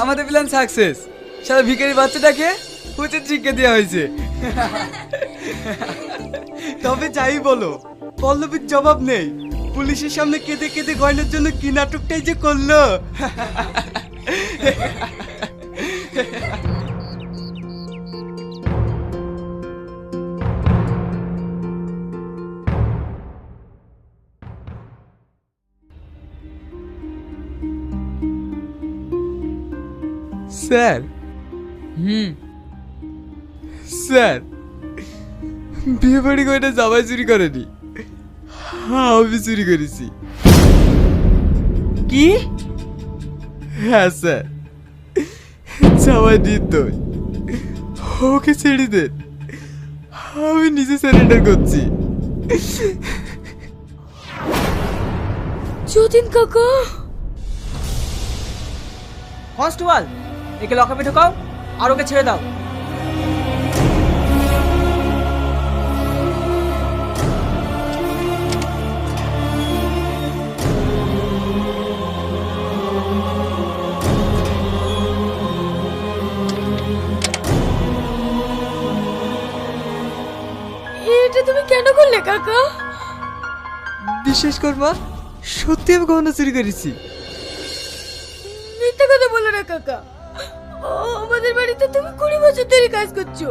আমাদের plan success. সারা ভিখারি বাচ্চাটাকে উচিত শিক্ষা দেওয়া হয়েছে। তবে যাই বলো, পল্লবীর জবাব নেই। পুলিশের সামনে কেঁদে কেঁদে গয়নার জন্য কি নাটকটাই যে করলো। স্যার, স্যার, বিয়ে বাড়ি গয়না জামাই চুরি করেনি, আমি চুরি করেছি। কি? হ্যাঁ স্যার, জামাই নির্দোষ, ওকে ছেড়ে দেন, আমি নিজে সারেন্ডার করছি। যতীন কাকা, কনস্টেবল, একে লকআপে ঢোকাও আর ওকে ছেড়ে দাও। এটা তুমি কেন করলে কাকা? বিশ্বাস করবা, সত্যি আমি গহনা চুরি করেছি। মিথ্যা কথা বলো না কাকা। আমাদের বাড়িতে তুমি 20 বছর ধরে কাজ করছো।